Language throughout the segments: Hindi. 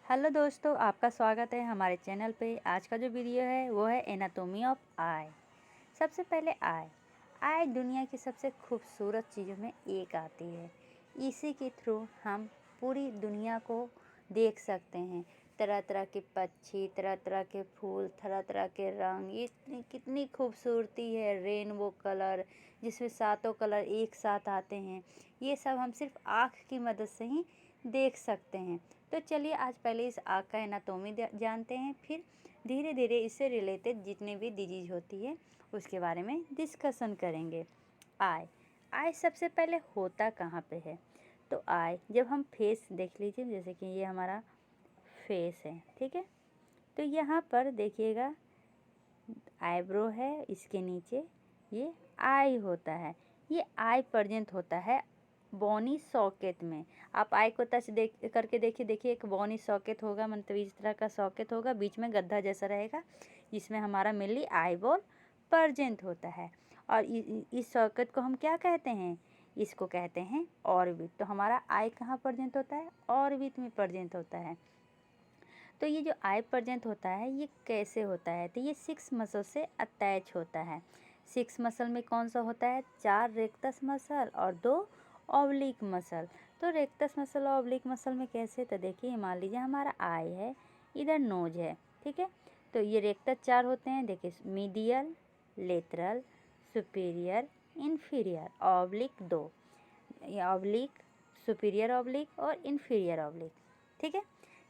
हेलो दोस्तों, आपका स्वागत है हमारे चैनल पे। आज का जो वीडियो है वो है एनाटॉमी ऑफ आई। सबसे पहले आई आई दुनिया की सबसे खूबसूरत चीज़ों में एक आती है। इसी के थ्रू हम पूरी दुनिया को देख सकते हैं। तरह तरह के पक्षी, तरह तरह के फूल, तरह तरह के रंग, ये कितनी खूबसूरती है। रेनबो कलर जिसमें सातों कलर एक साथ आते हैं, ये सब हम सिर्फ आँख की मदद से ही देख सकते हैं। तो चलिए आज पहले इस आँख का एनाटॉमी जानते हैं, फिर धीरे धीरे इससे रिलेटेड जितने भी डिजीज होती है उसके बारे में डिस्कशन करेंगे। आई आई सबसे पहले होता कहाँ पे है? तो आई जब हम फेस देख लीजिए, जैसे कि ये हमारा फेस है, ठीक है। तो यहाँ पर देखिएगा आईब्रो है, इसके नीचे ये आई होता है। ये आई प्रेजेंट होता है बोनी सॉकेट में। आप आई को टच करके देखिए एक बोनी सॉकेट होगा, मतलब इस तरह का सॉकेट होगा, बीच में गड्ढा जैसा रहेगा जिसमें हमारा मेनली आई बॉल प्रेजेंट होता है। और इस सॉकेट को हम क्या कहते हैं? इसको कहते हैं ऑर्बिट। तो हमारा आई कहाँ प्रेजेंट होता है? ऑर्बिट में प्रेजेंट होता है। तो ये जो आई प्रेजेंट होता है ये कैसे होता है? तो ये 6 मसल से अटैच होता है। 6 मसल में कौन सा होता है? 4 रेक्टस मसल और 2 ऑब्लिक मसल। तो रेक्टस मसल और ऑब्लिक मसल में कैसे? तो देखिए, मान लीजिए हमारा आई है, इधर नोज है, ठीक है। तो ये रेक्टस 4 होते हैं, देखिए medial, lateral, superior, inferior, oblique 2, oblique, superior oblique और इन्फीरियर ऑब्लिक, ठीक है।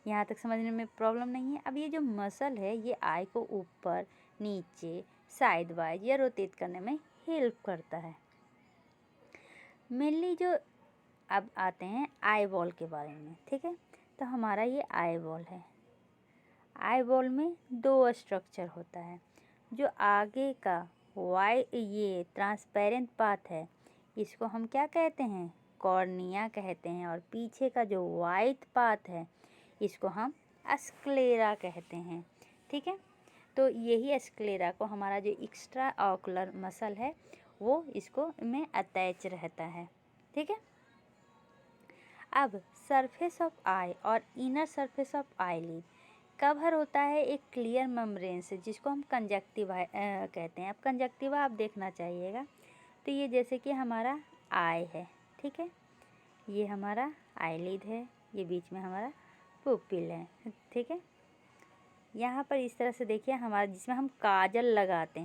यहाँ तक समझने में प्रॉब्लम नहीं है। अब ये जो मसल है ये आई को ऊपर, नीचे, साइड वाइज या रोटेट करने में हेल्प करता है। मेनली जो अब आते हैं आई बॉल के बारे में, ठीक है। तो हमारा ये आई बॉल है। आई बॉल में 2 स्ट्रक्चर होता है। जो आगे का ये ट्रांसपेरेंट पार्ट है, इसको हम क्या कहते हैं? कॉर्निया कहते हैं। और पीछे का जो वाइट पार्ट है इसको हम स्क्लेरा कहते हैं, ठीक है। तो यही स्क्लेरा को हमारा जो एक्स्ट्रा ऑकुलर मसल है वो इसको में अटैच रहता है, ठीक है। अब सरफेस ऑफ आई और inner surface of eyelid cover होता है एक क्लियर मेम्ब्रेन से, जिसको हम कंजक्टिवा कहते हैं। अब कंजक्टिवा आप देखना चाहिएगा। तो ये जैसे कि हमारा आई है, ठीक है, ये हमारा आईलिड है, ये बीच में हमारा पुपिल है, ठीक है। यहाँ पर इस तरह से देखिए हमारा, जिसमें हम काजल लगाते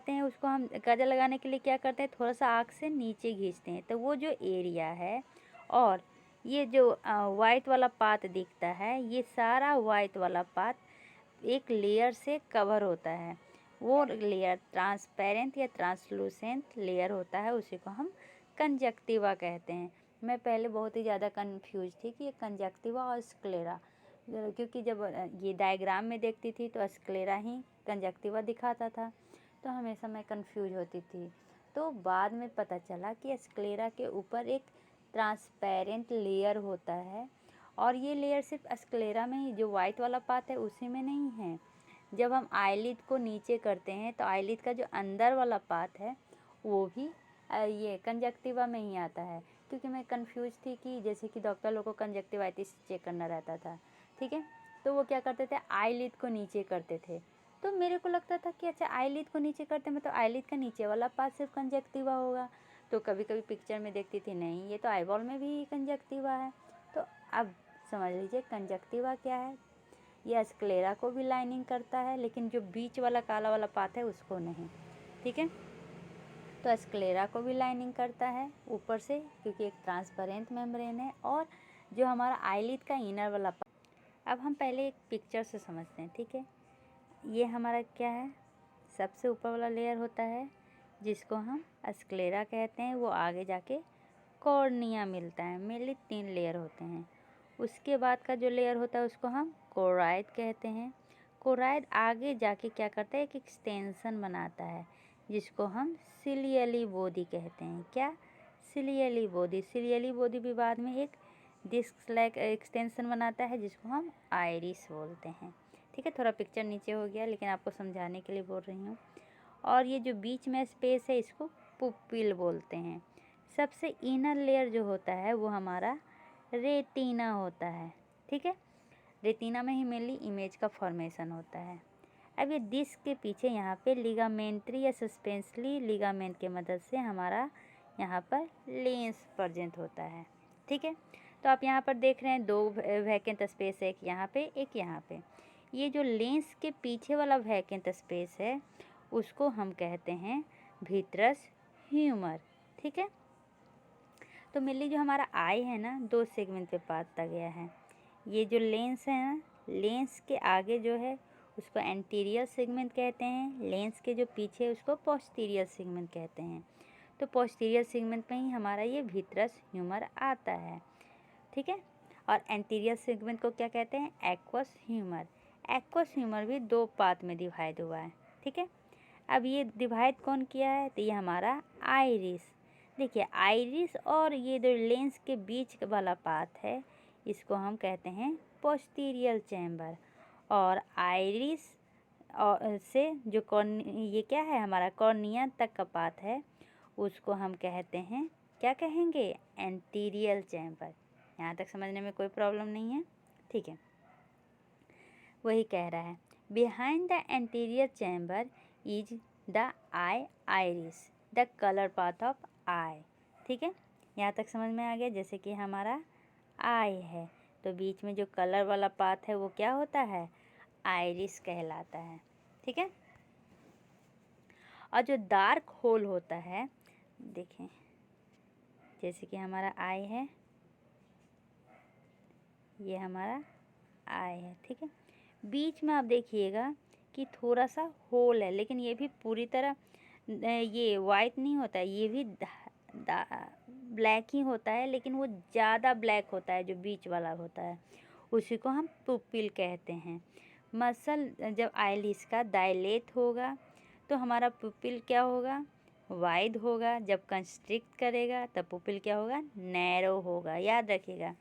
हैं, उसको हम काजल लगाने के लिए क्या करते हैं? थोड़ा सा आँख से नीचे खींचते हैं, तो वो जो एरिया है और ये जो वाइट वाला पार्ट दिखता है, ये सारा वाइट वाला पार्ट एक लेयर से कवर होता है। वो लेयर ट्रांसपेरेंट या ट्रांसलूसेंट लेयर होता है, उसी को हम कंजक्टिवा कहते हैं। मैं पहले बहुत ही ज़्यादा कंफ्यूज थी कि ये कंजक्टिवा और स्क्लेरा, क्योंकि जब ये डायग्राम में देखती थी तो स्क्लेरा ही कंजक्टिवा दिखाता था, तो हमेशा मैं कंफ्यूज होती थी। तो बाद में पता चला कि स्क्लेरा के ऊपर एक ट्रांसपेरेंट लेयर होता है, और ये लेयर सिर्फ स्क्लेरा में ही, जो वाइट वाला पार्ट है उसी में नहीं है। जब हम आईलिड को नीचे करते हैं तो आईलिड का जो अंदर वाला पार्ट है वो भी ये कंजक्टिवा में ही आता है। क्योंकि मैं कंफ्यूज थी कि जैसे कि डॉक्टर लोग को कंजक्टिवाइटिस चेक करना रहता था, ठीक है, तो वो क्या करते थे? आईलिड को नीचे करते थे। तो मेरे को लगता था कि अच्छा, आईलिड को नीचे करते हैं मतलब आईलिड का नीचे वाला पार्ट सिर्फ कंजक्टिवा होगा। तो कभी कभी पिक्चर में देखती थी, नहीं ये तो आईबॉल में भी कंजक्टिवा है। तो अब समझ लीजिए कंजक्टिवा क्या है। ये स्क्लेरा को भी लाइनिंग करता है, लेकिन जो बीच वाला काला वाला पार्ट है उसको नहीं, ठीक है। तो स्क्लेरा को भी लाइनिंग करता है ऊपर से, क्योंकि एक ट्रांसपेरेंट मेम्ब्रेन है। और जो हमारा आईलिड का इनर वाला पार्ट, अब हम पहले एक पिक्चर से समझते हैं, ठीक है। ये हमारा क्या है? सबसे ऊपर वाला लेयर होता है जिसको हम स्क्लेरा कहते हैं, वो आगे जाके कॉर्निया मिलता है। मेनली 3 लेयर होते हैं। उसके बाद का जो लेयर होता है उसको हम कोराइड कहते हैं। कोराइड आगे जाके क्या करता है? एक एक्सटेंशन बनाता है जिसको हम सिलियली बॉडी कहते हैं। क्या? सिलियली बॉडी। सिलियली बॉडी भी बाद में एक डिस्क लाइक एक्सटेंशन बनाता है जिसको हम आइरिस बोलते हैं, ठीक है। थोड़ा पिक्चर नीचे हो गया, लेकिन आपको समझाने के लिए बोल रही हूँ। और ये जो बीच में स्पेस है इसको पुपिल बोलते हैं। सबसे इनर लेयर जो होता है वो हमारा रेटिना होता है, ठीक है। रेटिना में ही मेनली इमेज का फॉर्मेशन होता है। अब ये डिस्क के पीछे यहाँ पे लिगामेंट्री या सस्पेंसरी लिगामेंट की मदद से हमारा यहाँ पर लेंस प्रेजेंट होता है, ठीक है। तो आप यहाँ पर देख रहे हैं दो वैकेंट स्पेस है, एक यहाँ पे एक यहाँ पे। ये जो लेंस के पीछे वाला वैकेंट स्पेस है उसको हम कहते हैं विट्रस ह्यूमर, ठीक है। तो मेनली जो हमारा आई है ना, दो सेगमेंट पे बांटा गया है। ये जो लेंस है ना, लेंस के आगे जो है उसको एंटीरियर सेगमेंट कहते हैं, लेंस के जो पीछे उसको पोस्टीरियर सेगमेंट कहते हैं। तो पोस्टीरियर सेगमेंट में ही हमारा ये विट्रस ह्यूमर आता है, ठीक है। और एंटीरियर सेगमेंट को क्या कहते हैं? Aqueous humour. एक्वस ह्यूमर भी दो पार्ट में डिवाइड हुआ है, ठीक है। अब ये डिवाइड कौन किया है? तो ये हमारा आइरिस। देखिए आइरिस और ये जो लेंस के बीच वाला पार्ट है इसको हम कहते हैं पोस्टीरियर चैम्बर। और आइरिस और से जो ये क्या है हमारा कॉर्निया तक का पार्ट है उसको हम कहते हैं, क्या कहेंगे? Anterior chamber. यहाँ तक समझने में कोई प्रॉब्लम नहीं है, ठीक है। वही कह रहा है behind the anterior chamber is the eye iris the colour part of eye, ठीक है। यहाँ तक समझ में आ गया। जैसे कि हमारा आई है तो बीच में जो कलर वाला पार्ट है वो क्या होता है? आइरिस कहलाता है, ठीक है। और जो डार्क होल होता है, देखें जैसे कि हमारा आई है, ये हमारा आई है, ठीक है। बीच में आप देखिएगा कि थोड़ा सा होल है, लेकिन ये भी पूरी तरह ये वाइट नहीं होता है, ये भी ब्लैक ही होता है, लेकिन वो ज़्यादा ब्लैक होता है जो बीच वाला होता है, उसी को हम पुपिल कहते हैं। मसल जब आईलिस का डायलेट होगा तो हमारा पुपिल क्या होगा? वाइड होगा। जब कंस्ट्रिक्ट करेगा तब पुपिल क्या होगा? नैरो होगा। याद रखिएगा,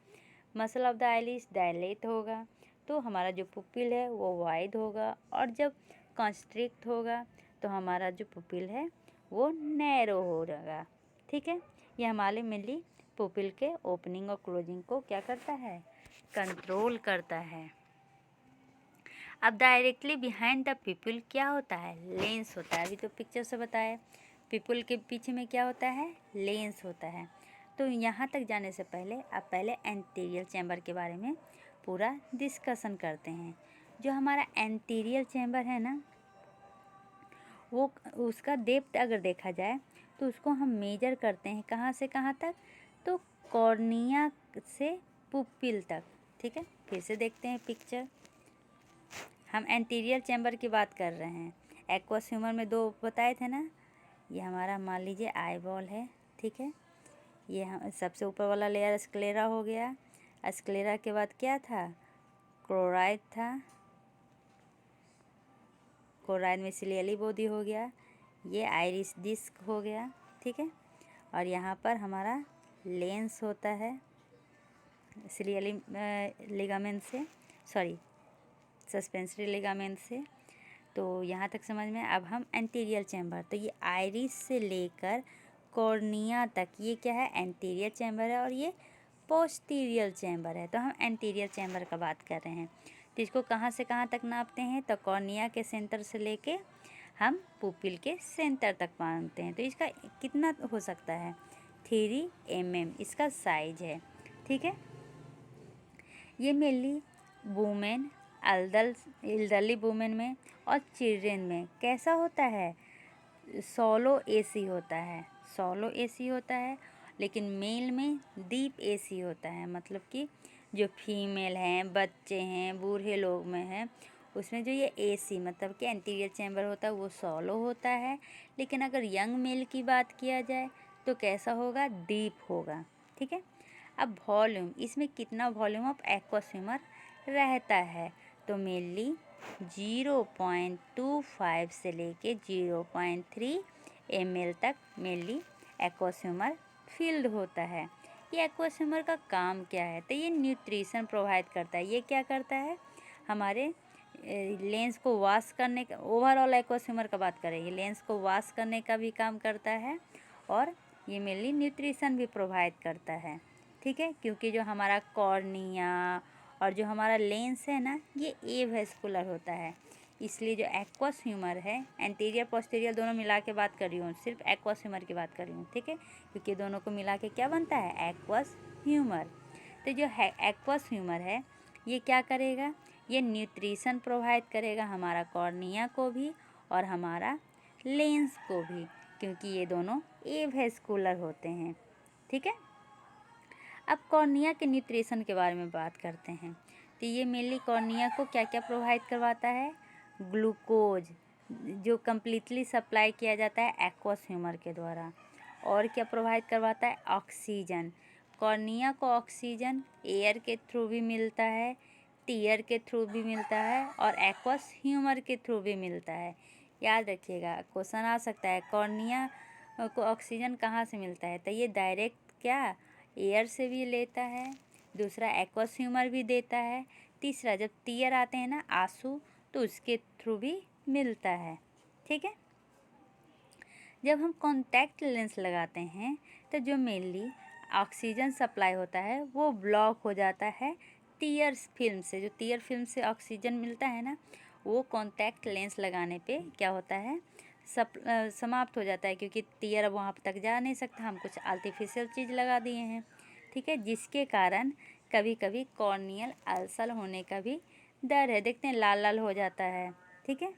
मसल ऑफ द आईलिस डायलेट होगा तो हमारा जो पुपिल है वो वाइड होगा, और जब कंस्ट्रिक्ट होगा तो हमारा जो पुपिल है वो नैरो होगा, ठीक है। ये हमारे मेनली पुपिल के ओपनिंग और क्लोजिंग को क्या करता है? कंट्रोल करता है। अब डायरेक्टली बिहाइंड द पुपिल क्या होता है? लेंस होता है। अभी तो पिक्चर से बताया पुपिल के पीछे में क्या होता है? लेंस होता है। तो यहाँ तक जाने से पहले आप पहले एंटीरियर चैम्बर के बारे में पूरा डिस्कशन करते हैं। जो हमारा एंटीरियर चैम्बर है ना, वो उसका डेप्थ अगर देखा जाए तो उसको हम मेजर करते हैं कहाँ से कहाँ तक? तो कॉर्निया से पुपिल तक, ठीक है। फिर से देखते हैं पिक्चर। हम एंटीरियर चैम्बर की बात कर रहे हैं। एक्वस ह्यूमर में दो बताए थे ना, ये हमारा मान लीजिए आई बॉल है, ठीक है। ये हम सबसे ऊपर वाला लेयर स्क्लेरा हो गया। स्क्लेरा के बाद क्या था? क्लोराइड था। क्लोराइड में सिलियली बॉडी हो गया। ये आइरिस डिस्क हो गया, ठीक है। और यहाँ पर हमारा लेंस होता है सिलियली लिगामेंट से, सॉरी सस्पेंसरी लिगामेंट से। तो यहाँ तक समझ में। अब हम एंटीरियर चैम्बर, तो ये आइरिस से लेकर कॉर्निया तक ये क्या है? एंटीरियर चैम्बर है, और ये पोस्टीरियर चैम्बर है। तो हम एंटीरियर चैम्बर का बात कर रहे हैं। तो इसको कहाँ से कहाँ तक नापते हैं? तो कॉर्निया के सेंटर से लेके हम पुपिल के सेंटर तक मानते हैं। तो इसका कितना हो सकता है? 3 mm इसका साइज है, ठीक है। ये मेनली वुमेन, एल्डरली वुमेन में और चिल्ड्रेन में कैसा होता है? सोलो एसी होता है, सोलो एसी होता है। लेकिन मेल में डीप एसी होता है, मतलब कि जो फीमेल हैं, बच्चे हैं, बूढ़े लोग में हैं, उसमें जो ये एसी मतलब कि एंटीरियर चैम्बर होता है वो सोलो होता है। लेकिन अगर यंग मेल की बात किया जाए तो कैसा होगा? डीप होगा, ठीक है। अब वॉल्यूम, इसमें कितना वॉल्यूम ऑफ एक्वस ह्यूमर रहता है? तो मेनली 0.25 से लेके 0.3 ml तक मेनली एक्वस ह्यूमर फील्ड होता है। ये एक्वस ह्यूमर का काम क्या है? तो ये न्यूट्रिशन प्रोवाइड करता है। ये क्या करता है? हमारे लेंस को वॉश करने का, ओवरऑल एक्वस ह्यूमर का बात करें, ये लेंस को वॉश करने का भी काम करता है, और ये मेनली न्यूट्रिशन भी प्रोवाइड करता है, ठीक है। क्योंकि जो हमारा कॉर्निया और जो हमारा लेंस है ना ये एवेस्कुलर होता है। इसलिए जो एक्वस ह्यूमर है, एंटीरियर पोस्टीरियर दोनों मिला के बात कर रही हूँ, सिर्फ एक्वस ह्यूमर की बात कर रही हूँ, ठीक है, क्योंकि दोनों को मिला के क्या बनता है, एक्वस ह्यूमर। तो जो है एक्वस ह्यूमर है ये क्या करेगा, ये न्यूट्रिशन प्रोवाइड करेगा हमारा कॉर्निया को भी और हमारा लेंस को भी, क्योंकि ये दोनों एवेस्कुलर होते हैं, ठीक है। अब कॉर्निया के न्यूट्रिशन के बारे में बात करते हैं। तो ये मेनली कॉर्निया को क्या क्या प्रोवाइड करवाता है, ग्लूकोज जो कम्प्लीटली सप्लाई किया जाता है एक्वस ह्यूमर के द्वारा। और क्या प्रोवाइड करवाता है, ऑक्सीजन। कॉर्निया को ऑक्सीजन एयर के थ्रू भी मिलता है, टीयर के थ्रू भी मिलता है और एक्वस ह्यूमर के थ्रू भी मिलता है। याद रखिएगा, क्वेश्चन आ सकता है कॉर्निया को ऑक्सीजन कहाँ से मिलता है, तो ये डायरेक्ट क्या एयर से भी लेता है, दूसरा एक्वस ह्यूमर भी देता है, तीसरा जब टीयर आते हैं ना आंसू तो उसके थ्रू भी मिलता है, ठीक है। जब हम कॉन्टैक्ट लेंस लगाते हैं तो जो मेनली ऑक्सीजन सप्लाई होता है वो ब्लॉक हो जाता है टीयर फिल्म से। जो टीयर फिल्म से ऑक्सीजन मिलता है ना वो कॉन्टैक्ट लेंस लगाने पे क्या होता है, समाप्त हो जाता है, क्योंकि टीयर अब वहाँ तक जा नहीं सकता, हम कुछ आर्टिफिशियल चीज़ लगा दिए हैं, ठीक है, जिसके कारण कभी कभी कॉर्नियल अल्सर होने का भी डर है। देखते हैं लाल लाल हो जाता है, ठीक है।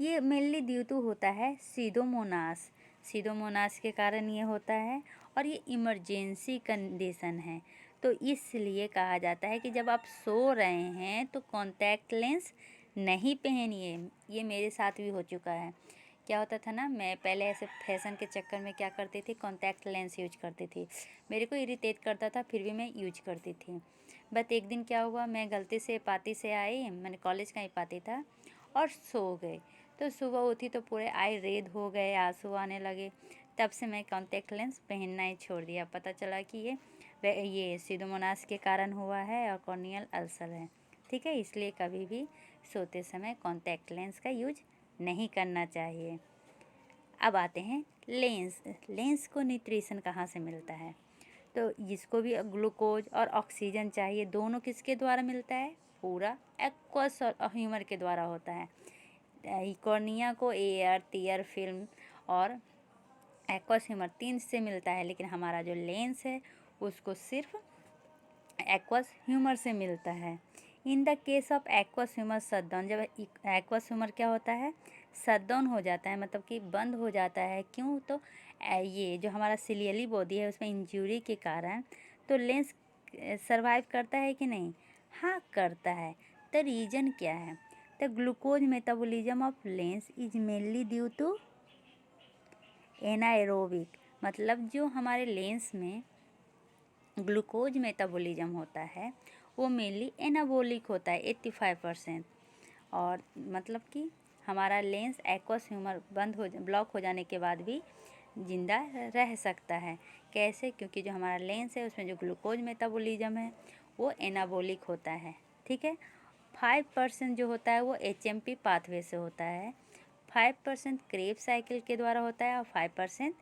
ये मेनली ड्यू टू होता है सीडोमोनास, सीडोमोनास के कारण ये होता है और ये इमरजेंसी कंडीशन है। तो इसलिए कहा जाता है कि जब आप सो रहे हैं तो कॉन्टैक्ट लेंस नहीं पहनिए। ये मेरे साथ भी हो चुका है। क्या होता था ना, मैं पहले ऐसे फैशन के चक्कर में क्या करती थी, कॉन्टैक्ट लेंस यूज करती थी, मेरे को इरिटेट करता था फिर भी मैं यूज करती थी। बट एक दिन क्या हुआ, मैं गलती से पार्टी से आई, मैंने कॉलेज का ही पार्टी था, और सो गई। तो सुबह उठी तो पूरे आई रेड हो गए, आंसू आने लगे। तब से मैं कॉन्टैक्ट लेंस पहनना ही छोड़ दिया। पता चला कि ये सीडोमोनास के कारण हुआ है और कॉर्नियल अल्सर है, ठीक है। इसलिए कभी भी सोते समय कॉन्टैक्ट लेंस का यूज नहीं करना चाहिए। अब आते हैं लेंस। लेंस को न्यूट्रिशन कहाँ से मिलता है, तो जिसको भी ग्लूकोज और ऑक्सीजन चाहिए दोनों किसके द्वारा मिलता है, पूरा एक्वस और ह्यूमर के द्वारा होता है। कॉर्निया को एयर, टीयर फिल्म और एक्वस ह्यूमर 3 से मिलता है, लेकिन हमारा जो लेंस है उसको सिर्फ एक्वस ह्यूमर से मिलता है। In the case of aqueous humour shut down, जब एक्वस ह्यूमर क्या होता है, शट डाउन हो जाता है, मतलब कि बंद हो जाता है। क्यों, तो ये जो हमारा सिलियली बॉडी है उसमें इंजरी के कारण, तो लेंस सरवाइव करता है कि नहीं, हाँ करता है। तो रीज़न क्या है, तो glucose metabolism of lens is mainly due to anaerobic, मतलब जो हमारे लेंस में ग्लूकोज मेटाबॉलिज्म होता है वो मेनली एनाबोलिक होता है 85%। और मतलब कि हमारा लेंस एक्वस ह्यूमर ब्लॉक हो जाने के बाद भी जिंदा रह सकता है। कैसे, क्योंकि जो हमारा लेंस है उसमें जो ग्लूकोज मेटाबॉलिज्म है वो एनाबोलिक होता है, ठीक है। 5% जो होता है वो HMP पाथवे से होता है, 5% क्रेब साइकिल के द्वारा होता है और 5%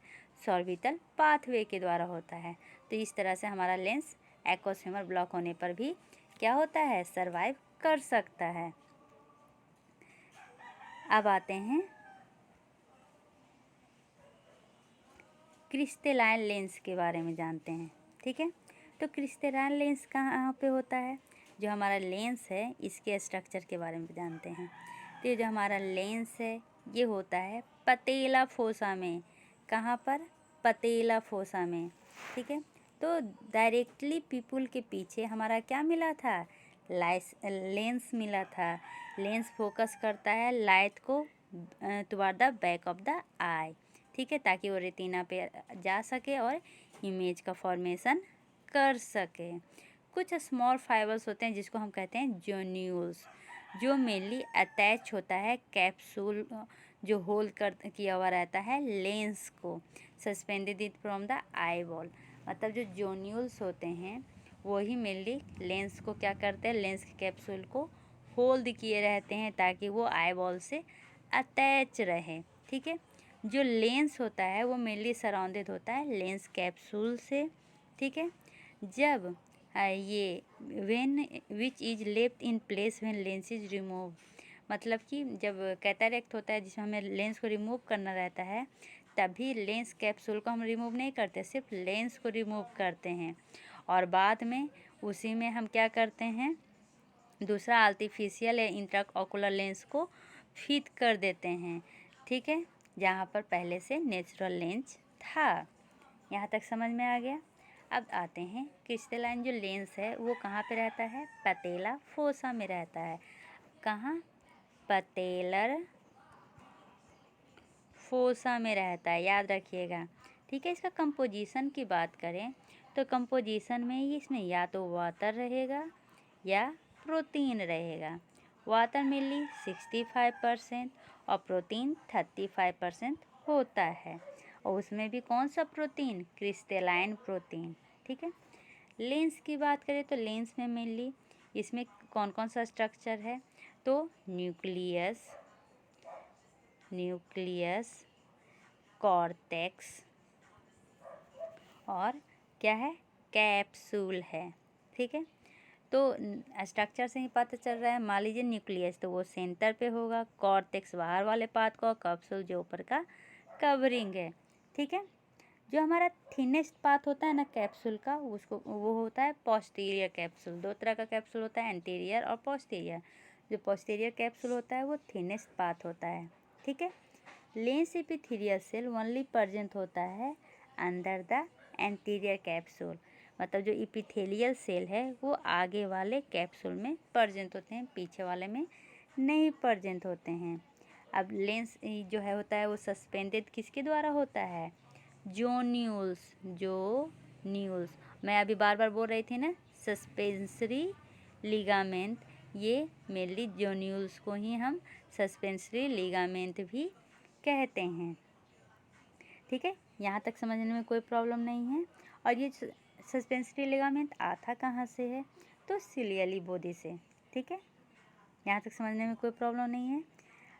सॉर्बिटल पाथवे के द्वारा होता है। तो इस तरह से हमारा लेंस एक्वस ह्यूमर ब्लॉक होने पर भी क्या होता है, सरवाइव कर सकता है। अब आते हैं क्रिस्टलाइन लेंस के बारे में जानते हैं, ठीक है। तो क्रिस्टलाइन लेंस कहाँ पे होता है, जो हमारा लेंस है इसके स्ट्रक्चर के बारे में जानते हैं। तो ये जो हमारा लेंस है ये होता है पतेला फोसा में। कहाँ पर, पतेला फोसा में, ठीक है। तो डायरेक्टली पीपुल के पीछे हमारा क्या मिला था, लेंस मिला था। लेंस फोकस करता है लाइट को toward the back of the eye, ठीक है, ताकि वो रेटिना पे जा सके और इमेज का फॉर्मेशन कर सके। कुछ स्मॉल फाइबर्स होते हैं जिसको हम कहते हैं जोन्यूल्स, जो मेनली अटैच होता है कैप्सूल जो होल्ड कर किया हुआ रहता है लेंस को, suspended it from the eye ball. मतलब जो जोन्यूल्स होते हैं वही मेनली लेंस को क्या करते हैं, लेंस के कैप्सूल को होल्ड किए रहते हैं ताकि वो आई बॉल से अटैच रहे, ठीक है। जो लेंस होता है वो मेनली सराउंडेड होता है लेंस कैप्सूल से, ठीक है। जब ये when which is left in place when lens is remove, मतलब कि जब कैटरैक्ट होता है जिसमें हमें लेंस को रिमूव करना रहता है, तभी लेंस कैप्सूल को हम रिमूव नहीं करते, सिर्फ लेंस को रिमूव करते हैं और बाद में उसी में हम क्या करते हैं, दूसरा आर्टिफिशियल या इंट्राऑकुलर लेंस को फिट कर देते हैं। ठीक है, जहाँ पर पहले से नेचुरल लेंस था। यहाँ तक समझ में आ गया। अब आते हैं क्रिस्टलाइन जो लेंस है वो कहाँ पे रहता है, पटेला फोसा में रहता है। कहाँ, पटेलर फोसा में रहता है, याद रखिएगा। ठीक है, इसका कंपोजिशन की बात करें तो कंपोजिशन में ही इसमें या तो वाटर रहेगा या प्रोटीन रहेगा। वाटर मेनली 65% और प्रोटीन 35% होता है, और उसमें भी कौन सा प्रोटीन, क्रिस्टलाइन प्रोटीन। ठीक है, लेंस की बात करें तो लेंस में मेनली इसमें कौन कौन सा स्ट्रक्चर है, तो न्यूक्लियस, कॉर्टेक्स और क्या है, कैप्सूल है। ठीक है, तो स्ट्रक्चर से ही पता चल रहा है। मान लीजिए न्यूक्लियस तो वो सेंटर पे होगा, कॉर्टेक्स बाहर वाले पार्ट को, और कैप्सूल जो ऊपर का कवरिंग है। ठीक है, जो हमारा थिनेस्ट पार्ट होता है ना कैप्सूल का, उसको वो होता है पोस्टीरियर कैप्सूल। दो तरह का कैप्सूल होता है, एंटीरियर और पोस्टीरियर। जो पोस्टीरियर कैप्सूल होता है वो थिनेस्ट पार्ट होता है। ठीक है, lens epithelial cell only present होता है अंडर द एंटीरियर कैप्सूल, मतलब जो एपिथेलियल सेल है वो आगे वाले कैप्सूल में प्रेजेंट होते हैं, पीछे वाले में नहीं प्रेजेंट होते हैं। अब लेंस जो है होता है वो सस्पेंडेड किसके द्वारा होता है, जोन्यूल्स। मैं अभी बार बार बोल रही थी ना, सस्पेंसरी लिगामेंट, ये मेनली जोन्यूल्स को ही हम सस्पेंसरी लिगामेंट भी कहते हैं। ठीक है, यहाँ तक समझने में कोई प्रॉब्लम नहीं है। और ये सस्पेंसरी लिगामेंट आता कहाँ से है, तो सिलियली बॉडी से। ठीक है, यहाँ तक समझने में कोई प्रॉब्लम नहीं है।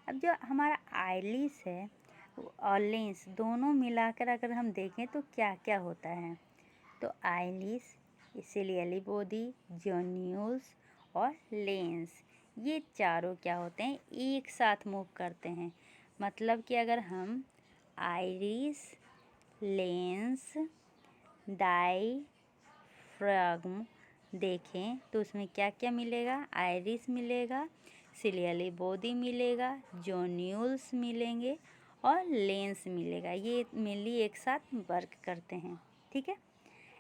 अब जो हमारा आइलिस है और लेंस दोनों मिलाकर अगर हम देखें तो क्या क्या होता है, तो आइलिस, सिलियली बॉडी, जोन्यूल्स और लेंस, ये चारों क्या होते हैं, एक साथ मूव करते हैं। मतलब कि अगर हम आइरिस, लेंस, डायफ्राग्म देखें तो उसमें क्या क्या मिलेगा, आइरिस मिलेगा, सिलियली बॉडी मिलेगा, जोन्यूल्स मिलेंगे और लेंस मिलेगा। ये मेनली एक साथ वर्क करते हैं। ठीक है,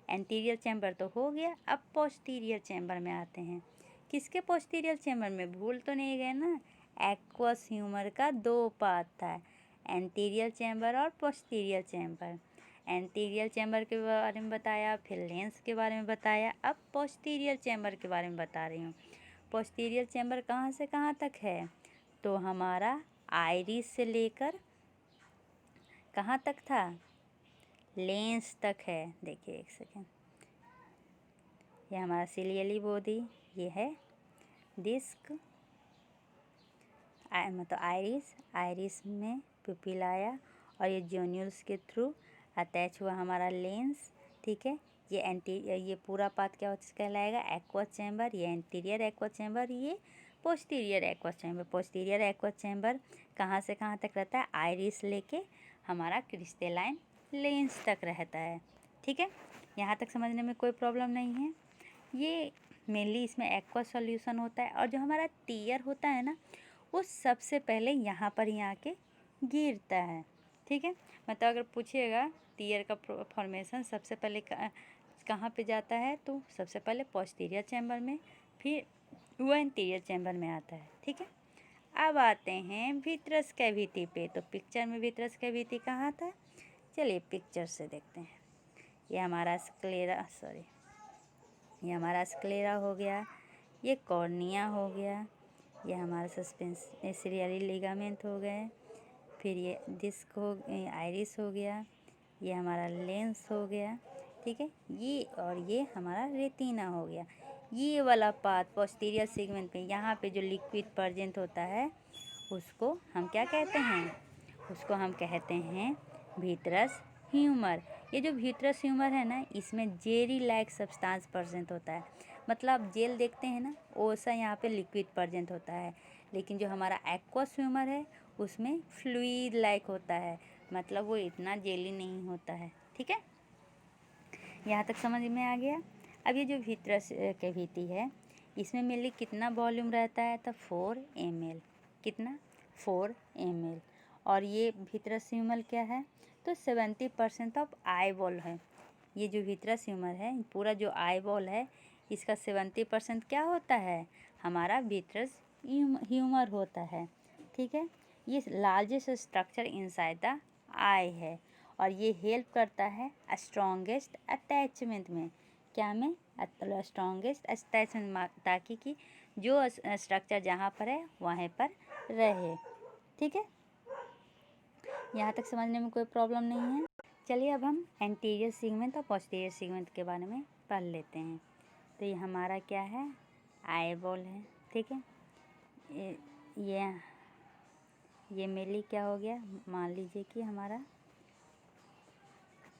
एंटीरियर चैम्बर तो हो गया। अब पोस्टीरियर चैम्बर में आते हैं। किसके पोस्टीरियर चैम्बर में, भूल तो नहीं गए ना, एक्वस ह्यूमर का दो पार्ट था, एंटीरियर चैम्बर और पोस्टीरियर चैम्बर। एंटीरियर चैम्बर के बारे में बताया, फिर लेंस के बारे में बताया, अब पोस्टीरियर चैम्बर के बारे में बता रही हूँ। पोस्टीरियर चैम्बर कहाँ से कहाँ तक है, तो हमारा आइरिस से लेकर कहाँ तक था, लेंस तक है। देखिए एक सेकेंड, ये हमारा सिलियली बॉडी, ये है डिस्क, मतलब आइरिस में पुपिल आया और ये जोन्यूल्स के थ्रू अटैच हुआ हमारा लेंस। ठीक है, ये पूरा पार्ट क्या कहलाएगा, एक्वस चैम्बर। ये एंटीरियर एक्वस चैम्बर, ये posterior aqueous chamber. Posterior aqueous chamber कहाँ से कहाँ तक रहता है, आइरिस लेके हमारा क्रिस्टलाइन लेंस तक रहता है। ठीक है, यहाँ तक समझने में कोई प्रॉब्लम नहीं है। ये मेनली इसमें एक्वस सॉल्यूशन होता है, और जो हमारा टीयर होता है ना, वो सबसे पहले यहाँ पर ही आके गिरता है। ठीक है, मतलब अगर पूछिएगा टीयर का फॉर्मेशन सबसे पहले कहाँ पे जाता है, तो सबसे पहले पोस्टीरियर चैम्बर में, फिर वो एंटीरियर चैम्बर में आता है। ठीक है, अब आते हैं विट्रस कैविटी पे। तो पिक्चर में विट्रस कैविटी कहाँ था, चलिए पिक्चर से देखते हैं। ये हमारा स्क्लेरा हो गया, ये कॉर्निया हो गया, ये हमारा सस्पेंसरी लिगामेंट हो गए, फिर ये डिस्क आइरिस हो गया, ये हमारा लेंस हो गया। ठीक है, ये और ये हमारा रेटिना हो गया। ये वाला पार्ट पोस्टीरियर सेगमेंट पे, यहाँ पे जो लिक्विड प्रेजेंट होता है उसको हम क्या कहते हैं, उसको हम कहते हैं विट्रस ह्यूमर। ये जो वीट्रस ह्यूमर है ना, इसमें जेली लाइक सब्सटेंस प्रेजेंट होता है। मतलब आप जेल देखते हैं ना, वैसा यहाँ पे लिक्विड प्रेजेंट होता है। लेकिन जो हमारा एक्वस ह्यूमर है उसमें फ्लूइड लाइक होता है, मतलब वो इतना जेली नहीं होता है। ठीक है, यहाँ तक समझ में आ गया। अब ये जो वीट्रस कैविटी है, इसमें मेनली कितना वॉल्यूम रहता है, तो 4 ml। कितना? 4 ml। और ये वीट्रस ह्यूमर क्या है, तो 70% ऑफ आई वॉल है। ये जो वीट्रस ह्यूमर है, पूरा जो आई वॉल है, इसका 70% क्या होता है, हमारा वीट्रस ह्यूमर होता है। ठीक है, ये लार्जेस्ट स्ट्रक्चर इनसाइड द आई है और ये हेल्प करता है स्ट्रॉन्गेस्ट अटैचमेंट में। क्या में? स्ट्रॉन्गेस्ट अटैचमेंट, ताकि कि जो स्ट्रक्चर जहाँ पर है वहाँ पर रहे। ठीक है, यहाँ तक समझने में कोई प्रॉब्लम नहीं है। चलिए अब हम एंटीरियर सेगमेंट और पोस्टीरियर सेगमेंट के बारे में पढ़ लेते हैं। तो ये हमारा क्या है, आई बॉल है। ठीक है, ये मेनली क्या हो गया, मान लीजिए कि हमारा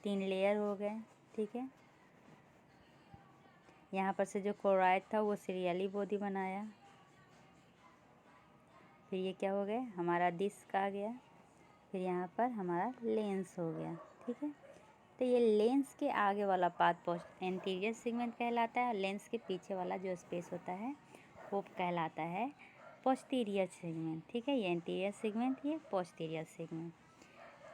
3 लेयर हो गए। ठीक है, यहाँ पर से जो क्लोराइड था वो सीरियली बॉडी बनाया। फिर ये क्या हो गया, हमारा डिस्क आ गया। फिर यहाँ पर हमारा लेंस हो गया। ठीक है, तो ये लेंस के आगे वाला पार्ट एंटीरियर सेगमेंट कहलाता है। लेंस के पीछे वाला जो स्पेस होता है वो कहलाता है पोस्टीरियर सेगमेंट। ठीक है, ये एंटीरियर सेगमेंट, ये पोस्टीरियर सेगमेंट।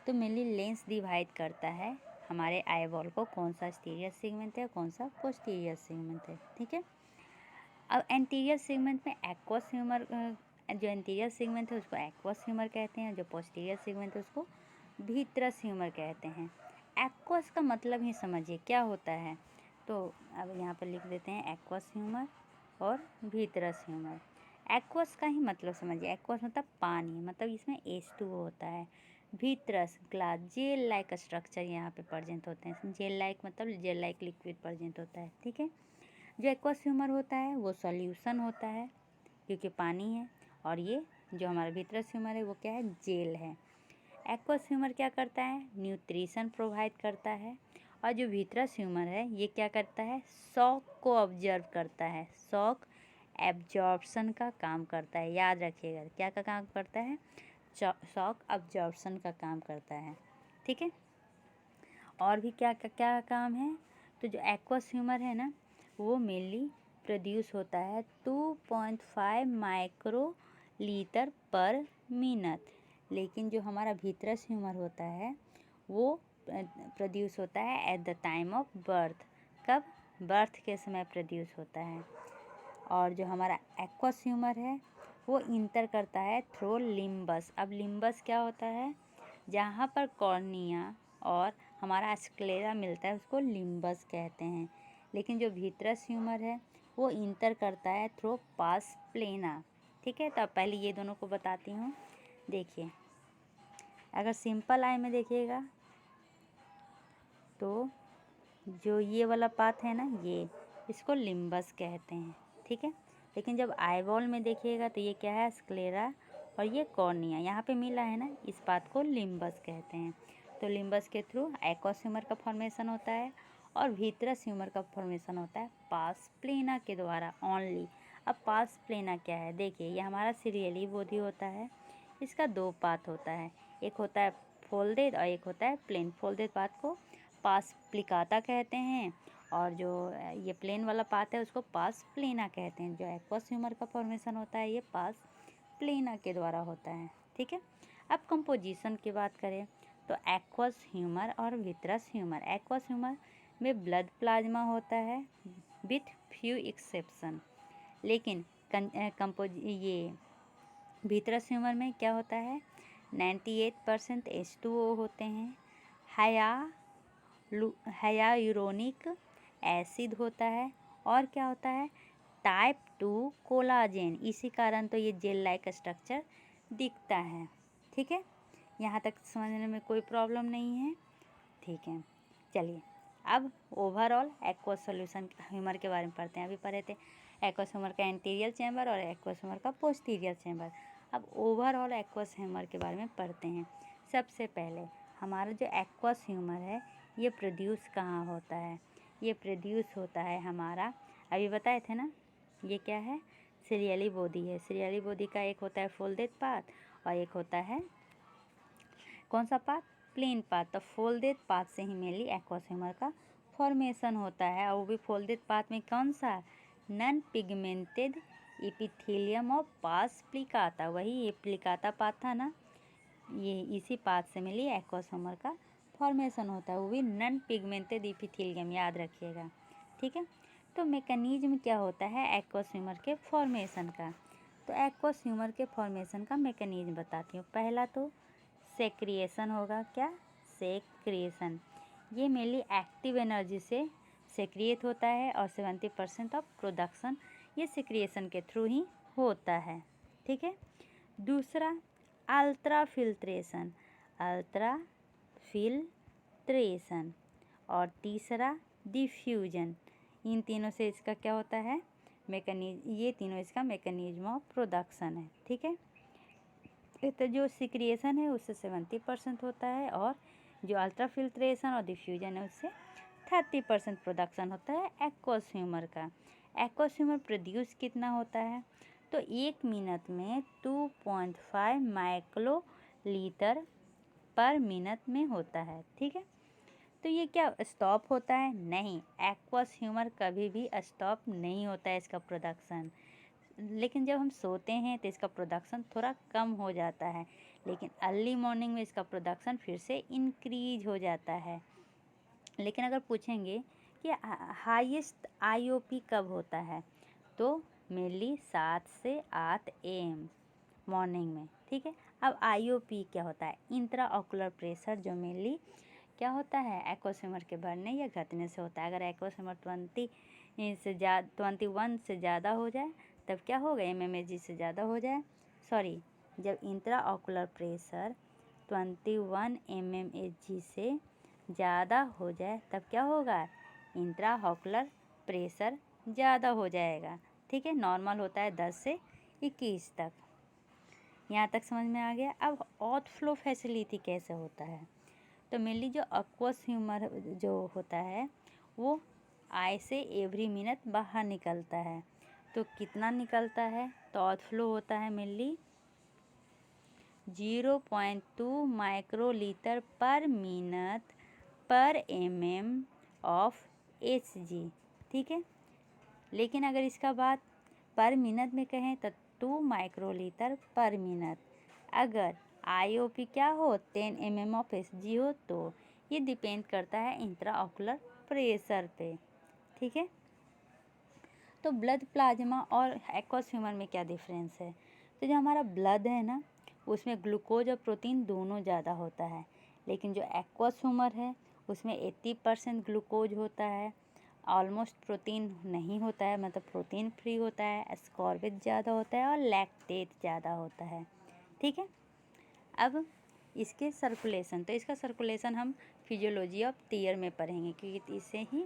तो मेनली लेंस डिवाइड करता है हमारे आई बॉल को, कौन सा एंटीरियर सेगमेंट है, कौन सा पोस्टीरियर सेगमेंट है। ठीक है, अब एंटीरियर सेगमेंट में एक्वस ह्यूमर, जो एंटीरियर सेगमेंट है उसको एक्वस ह्यूमर कहते हैं, जो पोस्टीरियर सेगमेंट है उसको वीट्रस ह्यूमर कहते हैं। एक्वस का मतलब ही समझिए क्या होता है, तो अब यहाँ पर लिख देते हैं एक्वस ह्यूमर और वीट्रस ह्यूमर। एक्वस का ही मतलब समझिए, एक्वस मतलब पानी, मतलब इसमें H2O होता है। वीट्रस ग्लास जेल लाइक स्ट्रक्चर यहाँ पे प्रेजेंट होते हैं। जेल लाइक मतलब जेल लाइक लिक्विड प्रेजेंट होता है। ठीक है, जो एक्वस ह्यूमर होता है वो सॉल्यूशन होता है क्योंकि पानी है, और ये जो हमारा वीट्रस ह्यूमर है वो क्या है, जेल है। एक्वस ह्यूमर क्या करता है, न्यूट्रिशन प्रोवाइड करता है, और जो वीट्रस ह्यूमर है ये क्या करता है, शॉक को ऑब्जर्व करता है। शॉक एब्जॉर्प्शन का काम करता है, याद रखिएगा क्या का काम करता है, शॉक एब्जॉर्प्शन का काम करता है। ठीक है, और भी क्या क्या काम है, तो जो एक्वस ह्यूमर है ना वो मेनली प्रोड्यूस होता है 2.5 माइक्रो लीटर पर मिनट। लेकिन जो हमारा वीट्रस ह्यूमर होता है वो प्रोड्यूस होता है at the time of birth. कब? बर्थ के समय प्रोड्यूस होता है। और जो हमारा एक्वस ह्यूमर है वो इंटर करता है थ्रू लिम्बस। अब लिम्बस क्या होता है, जहाँ पर कॉर्निया और हमारा स्क्लेरा मिलता है उसको लिम्बस कहते हैं। लेकिन जो वीट्रस ह्यूमर है वो इंटर करता है थ्रू पास प्लेना। ठीक है, तो अब पहले ये दोनों को बताती हूँ। देखिए, अगर सिंपल आई में देखिएगा तो जो ये वाला पार्ट है ना, ये इसको लिम्बस कहते हैं। ठीक है, लेकिन जब आईबॉल में देखिएगा तो ये क्या है, स्क्लेरा, और ये कॉर्निया यहाँ पे मिला है ना, इस पार्ट को लिम्बस कहते हैं। तो लिम्बस के थ्रू एक्वस ह्यूमर का फॉर्मेशन होता है और वीट्रस ह्यूमर का फॉर्मेशन होता है पास प्लेना के द्वारा ओनली। अब पास प्लेना क्या है, देखिए ये हमारा सीरियली बॉडी होता है। इसका 2 पार्ट होता है, एक होता है फोल्डेड और एक होता है प्लेन। फोल्डेड पार्ट को पास प्लिकाता कहते हैं और जो ये प्लेन वाला पार्ट है उसको पास प्लेना कहते हैं। जो एक्वस ह्यूमर का फॉर्मेशन होता है ये पास प्लेना के द्वारा होता है। ठीक है, अब कंपोजिशन की बात करें तो एक्वस ह्यूमर और वीट्रस ह्यूमर, एक्वस ह्यूमर में ब्लड प्लाज्मा होता है विथ फ्यू एक्सेप्शन। लेकिन ये वीट्रस ह्यूमर में क्या होता है, 98% H2O होते हैं। हाइयालुरोनिक एसिड होता है और क्या होता है, टाइप 2 कोलाजेन। इसी कारण तो ये जेल लाइक स्ट्रक्चर दिखता है। ठीक है, यहाँ तक समझने में कोई प्रॉब्लम नहीं है। ठीक है, चलिए अब ओवरऑल एक्वस सॉल्यूशन ह्यूमर के बारे में पढ़ते हैं। अभी पढ़े थे एक्वस ह्यूमर का एंटीरियर चैम्बर और एक्वस ह्यूमर का पोस्टीरियर चैम्बर। अब ओवरऑल एक्वस ह्यूमर के बारे में पढ़ते हैं। सबसे पहले हमारा जो एक्वस ह्यूमर है ये प्रोड्यूस कहाँ होता है? ये प्रोड्यूस होता है हमारा, अभी बताए थे ना, ये क्या है? सीरियली बॉडी है। सीरियली बॉडी का एक होता है फोल्डेड पार्ट और एक होता है कौन सा पार्ट? Plane part. तो फोल्डेड पार्ट से ही मेनली एक्वस ह्यूमर का फॉर्मेशन होता है, और वो भी फोल्डेड पार्ट में कौन सा? नॉन पिगमेंटेड एपिथेलियम ऑफ पास प्लिकाटा। वही ये प्लिकाटा पार्ट था ना, ये इसी पार्ट से मिली एक्वस ह्यूमर का फॉर्मेशन होता है, वो भी नॉन पिगमेंटेड एपिथेलियम, याद रखिएगा। ठीक है, तो मैकेनिज्म क्या होता है एक्वस ह्यूमर के फॉर्मेशन का? तो एक्वस ह्यूमर के फॉर्मेशन का मैकेनिज्म बताती हूँ। पहला तो सेक्रिएशन होगा। क्या? सेक्रिएशन। ये मेनली एक्टिव एनर्जी से सेक्रिएट होता है और 70% ऑफ प्रोडक्शन ये सेक्रिएशन के थ्रू ही होता है। ठीक है, दूसरा अल्ट्रा फिल्ट्रेशन, अल्ट्रा फिल्ट्रेशन, और तीसरा डिफ्यूजन। इन तीनों से इसका क्या होता है? मैकेनिज्म। ये तीनों इसका मैकेनिज्म ऑफ प्रोडक्शन है। ठीक है, तो जो सिक्रिएशन है उससे 70% होता है, और जो अल्ट्रा फिल्ट्रेशन और डिफ्यूजन है उससे 30% प्रोडक्शन होता है एक्वस ह्यूमर का। एक्वस ह्यूमर प्रोड्यूस कितना होता है? तो 1 मिनट में 2.5 माइक्रो लीटर पर मिनट में होता है। ठीक है, तो ये क्या स्टॉप होता है? नहीं, एक्वस ह्यूमर कभी भी स्टॉप नहीं होता है इसका प्रोडक्शन। लेकिन जब हम सोते हैं तो इसका प्रोडक्शन थोड़ा कम हो जाता है, लेकिन अर्ली मॉर्निंग में इसका प्रोडक्शन फिर से इंक्रीज हो जाता है। लेकिन अगर पूछेंगे कि हाईएस्ट आईओपी कब होता है, तो मेनली 7 से 8 AM मॉर्निंग में। ठीक है, अब आईओपी क्या होता है? इंट्रा ऑकुलर प्रेशर, जो मेनली क्या होता है? एक्वस ह्यूमर के बढ़ने या घटने से होता है। अगर एक्वस ह्यूमर 21 से ज़्यादा हो जाए तब क्या होगा? mmHg से ज़्यादा हो जाए, सॉरी, जब इंट्रा ऑकुलर प्रेशर 21 mmHg से ज़्यादा हो जाए तब क्या होगा? इंट्रा ऑकुलर प्रेशर ज़्यादा हो जाएगा। ठीक है, नॉर्मल होता है 10 से 21 तक। यहाँ तक समझ में आ गया। अब आउटफ्लो फैसिलिटी कैसे होता है? तो मेनली जो एक्वस ह्यूमर जो होता है वो आई से एवरी मिनट बाहर निकलता है। तो कितना निकलता है? तो आउटफ्लो होता है मेनली 0.2 माइक्रो लीटर पर मिनट पर mm ऑफ Hg। ठीक है, लेकिन अगर इसका बात पर मिनट में कहें तो 2 माइक्रो लीटर पर मिनट। अगर आईओपी क्या हो? 10 mm ऑफ Hg हो, तो ये डिपेंड करता है इंट्रा ऑकुलर प्रेशर पे। ठीक है, तो ब्लड प्लाज्मा और एक्वस ह्यूमर में क्या डिफरेंस है? तो जो हमारा ब्लड है ना, उसमें ग्लूकोज और प्रोटीन दोनों ज़्यादा होता है, लेकिन जो एक्वस ह्यूमर है उसमें 80% ग्लूकोज होता है, ऑलमोस्ट प्रोटीन नहीं होता है, मतलब प्रोटीन फ्री होता है, एस्कॉर्बिक ज़्यादा होता है और लैक्टेट ज़्यादा होता है। ठीक है, अब इसके सर्कुलेशन, तो इसका सर्कुलेशन हम फिजियोलॉजी ऑफ टीयर में पढ़ेंगे, क्योंकि इससे ही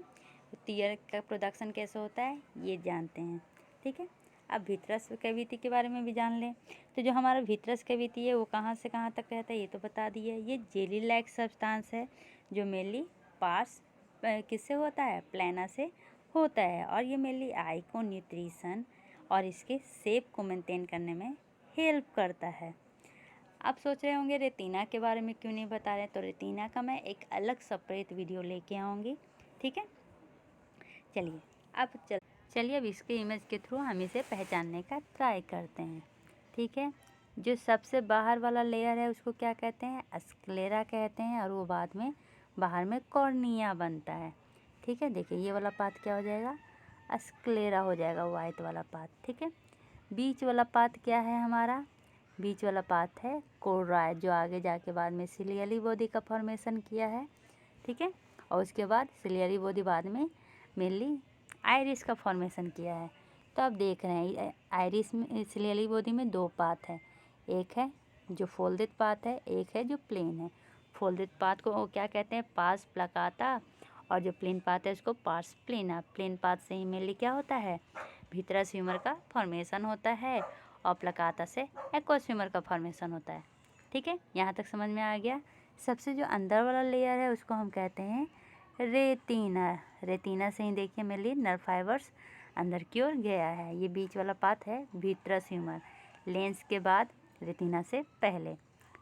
टीयर का प्रोडक्शन कैसे होता है ये जानते हैं। ठीक है, अब भिट्रस कैविटी के बारे में भी जान लें। तो जो हमारा भिट्रस कैविटी है वो कहाँ से कहाँ तक रहता है ये तो बता दिए। ये जेली लाइक सब्सटेंस है जो मेनली पास किससे होता है? प्लाना से होता है, और ये मेनली आई को न्यूट्रिशन और इसके शेप को मेंटेन करने में हेल्प करता है। आप सोच रहे होंगे रेटिना के बारे में क्यों नहीं बता रहे, तो रेटिना का मैं एक अलग सेपरेट वीडियो लेके आऊँगी। ठीक है, चलिए अब इसके इमेज के थ्रू हम इसे पहचानने का ट्राई करते हैं। ठीक है, जो सबसे बाहर वाला लेयर है उसको क्या कहते हैं? स्क्लेरा कहते हैं, और वो बाद में बाहर में कॉर्निया बनता है। ठीक है, देखिए ये वाला पार्ट क्या हो जाएगा? स्क्लेरा हो जाएगा, वाइट वाला पार्ट। ठीक है, बीच वाला पार्ट क्या है हमारा? बीच वाला पार्ट है कोराइड, जो आगे जाके बाद में सिलियरी बॉडी का फॉर्मेशन किया है। ठीक है, और उसके बाद सिलियरी बॉडी बाद में मेनली आइरिस का फॉर्मेशन किया है। तो आप देख रहे हैं आइरिस में सिलियरी बॉडी में 2 पार्ट है, एक है जो फोल्डेड पार्ट है, एक है जो प्लेन है। फोल्डेड पार्ट को क्या कहते हैं? पार्स प्लाकाटा, और जो प्लेन पार्ट है उसको पार्स प्लेना। प्लेन पार्ट से ही मेनली क्या होता है? भिट्रस ह्यूमर का फॉर्मेशन होता है, और प्लाकाटा से एक्वस ह्यूमर का फॉर्मेशन होता है। ठीक है, यहाँ तक समझ में आ गया। सबसे जो अंदर वाला लेयर है उसको हम कहते हैं रेटिना। रेटिना से ही देखिए मेरे लिए नर्व फाइबर्स अंदर की ओर गया है। ये बीच वाला पाथ है विट्रस ह्यूमर, लेंस के बाद रेटिना से पहले,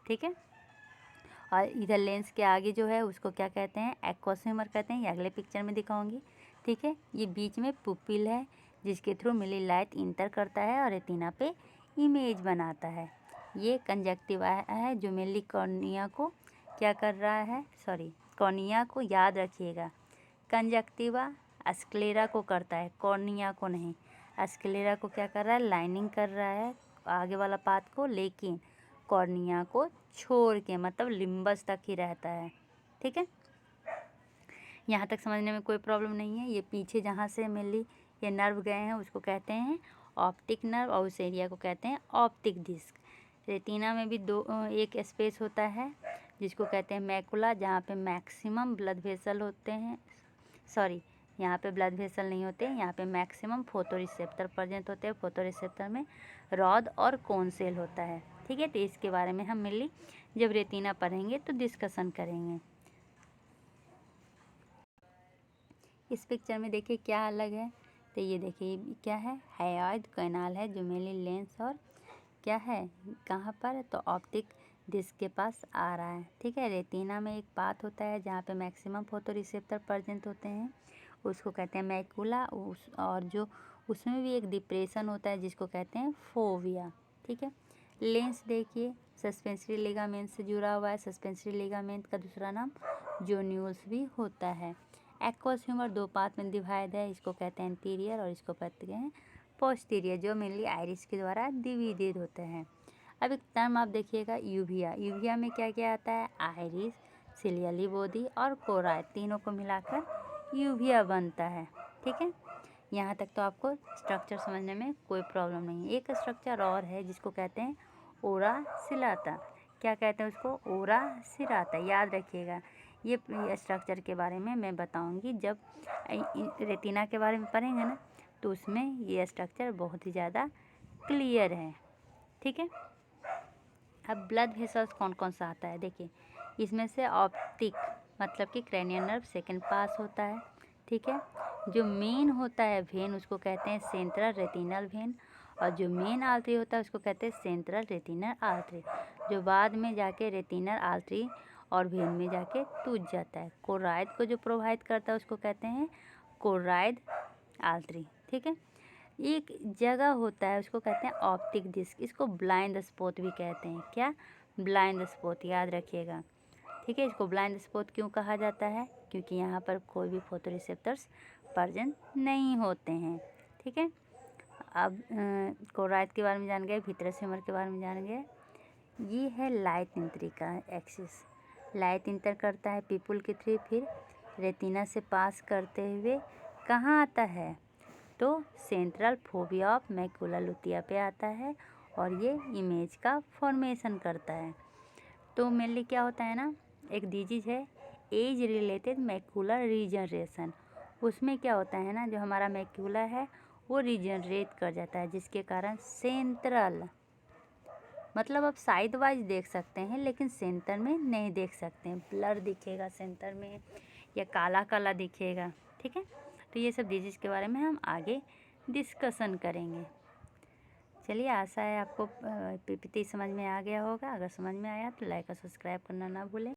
ठीक है। और इधर लेंस के आगे जो है उसको क्या कहते हैं, एक्वस ह्यूमर कहते हैं। ये अगले पिक्चर में दिखाऊंगी, ठीक है। ये बीच में पुपिल है जिसके थ्रू मिली लाइट इंटर करता है और रेटिना पे इमेज बनाता है। ये कंजक्टिवा है जो मेनली कॉर्निया को क्या कर रहा है, कॉर्निया को याद रखिएगा। कंजक्टिवा स्क्लेरा को करता है, कॉर्निया को नहीं। स्क्लेरा को क्या कर रहा है, लाइनिंग कर रहा है आगे वाला पार्ट को, लेकिन कॉर्निया को छोड़ के, मतलब लिम्बस तक ही रहता है, ठीक है। यहाँ तक समझने में कोई प्रॉब्लम नहीं है। ये पीछे जहाँ से मेनली ये नर्व गए हैं उसको कहते हैं ऑप्टिक नर्व और उस एरिया को कहते हैं ऑप्टिक डिस्क। रेटिना में भी एक स्पेस होता है जिसको कहते हैं मैकुला, जहाँ पे मैक्सिमम ब्लड वेसल होते हैं। यहाँ पे ब्लड वेसल नहीं होते, यहाँ पे मैक्सिमम फोटोरिसेप्टर प्रेजेंट होते हैं। फोटोरिसेप्टर में रॉड और कोन सेल होता है, ठीक है। तो इसके बारे में हम मेनली जब रेटिना पढ़ेंगे तो डिस्कशन करेंगे। इस पिक्चर में देखिए क्या अलग है, तो ये देखिए क्या है, हायोइड कैनाल है जो मेनली लेंस और क्या है कहाँ पर, तो ऑप्टिक डिस्क के पास आ रहा है, ठीक है। रेटिना में एक पाथ होता है जहाँ पे मैक्सिमम फोटोरिसेप्टर प्रेजेंट होते हैं, उसको कहते हैं मैकुला। और जो उसमें भी एक डिप्रेशन होता है जिसको कहते हैं फोविया, ठीक है। लेंस देखिए सस्पेंसरी लिगामेंट से जुड़ा हुआ है। सस्पेंसरी लिगामेंट का दूसरा नाम जोन्यूल्स भी होता है। एक्वस ह्यूमर दो पार्ट में डिवाइड है, इसको कहते हैं एंटीरियर और इसको कहते हैं पोस्टीरियर, जो मेनली आइरिस के द्वारा डिवाइडेड होते हैं। अब एक टर्म आप देखिएगा यूविया। यूविया में क्या क्या आता है, आइरिस, सिलियली बॉडी और कोराइड, तीनों को मिलाकर यूविया बनता है, ठीक है। यहाँ तक तो आपको स्ट्रक्चर समझने में कोई प्रॉब्लम नहीं है। एक स्ट्रक्चर और है जिसको कहते हैं ओरा सिलाता। क्या कहते हैं उसको, ओरा सिलाता, याद रखिएगा। ये स्ट्रक्चर के बारे में मैं बताऊंगी जब रेटिना के बारे में पढ़ेंगे ना, तो उसमें ये स्ट्रक्चर बहुत ही ज़्यादा क्लियर है, ठीक है। अब ब्लड वेसल्स कौन कौन सा आता है, देखिए इसमें से ऑप्टिक मतलब कि क्रेनियल नर्व सेकंड पास होता है, ठीक है। जो मेन होता है वेन उसको कहते हैं सेंट्रल रेटिनल वेन, और जो मेन आर्टरी होता है उसको कहते हैं सेंट्रल रेटिनल आर्टरी, जो बाद में जाके रेटिनल आर्टरी और वेन में जाके टूट जाता है। कोराइड को जो प्रोवाइड करता है उसको कहते हैं कोराइड आर्टरी, ठीक है। एक जगह होता है उसको कहते हैं ऑप्टिक डिस्क, इसको ब्लाइंड स्पॉट भी कहते हैं। क्या, ब्लाइंड स्पॉट, याद रखिएगा, ठीक है। इसको ब्लाइंड स्पॉट क्यों कहा जाता है, क्योंकि यहाँ पर कोई भी फोटोरिसेप्टर्स प्रेजेंट नहीं होते हैं, ठीक है। अब कोराइड के बारे में जान गए, विट्रस ह्यूमर के बारे में जान गए। ये है लाइट एंट्री का एक्सिस। लाइट इंटर करता है पीपुल के थ्रू, फिर रेटिना से पास करते हुए कहाँ आता है, तो सेंट्रल फोविया ऑफ मैकुला लुटिया पे आता है और ये इमेज का फॉर्मेशन करता है। तो मेनली क्या होता है ना, एक डिजीज है एज रिलेटेड मैकुलर रीजनरेशन। उसमें क्या होता है ना, जो हमारा मैकुला है वो रीजनरेट कर जाता है, जिसके कारण सेंट्रल, मतलब आप साइड वाइज देख सकते हैं लेकिन सेंटर में नहीं देख सकते हैं, ब्लर दिखेगा सेंटर में या काला काला दिखेगा, ठीक है। तो ये सब डिजीज़ के बारे में हम आगे डिस्कशन करेंगे। चलिए, आशा है आपको पीपीटी समझ में आ गया होगा। अगर समझ में आया तो लाइक और सब्सक्राइब करना ना भूलें।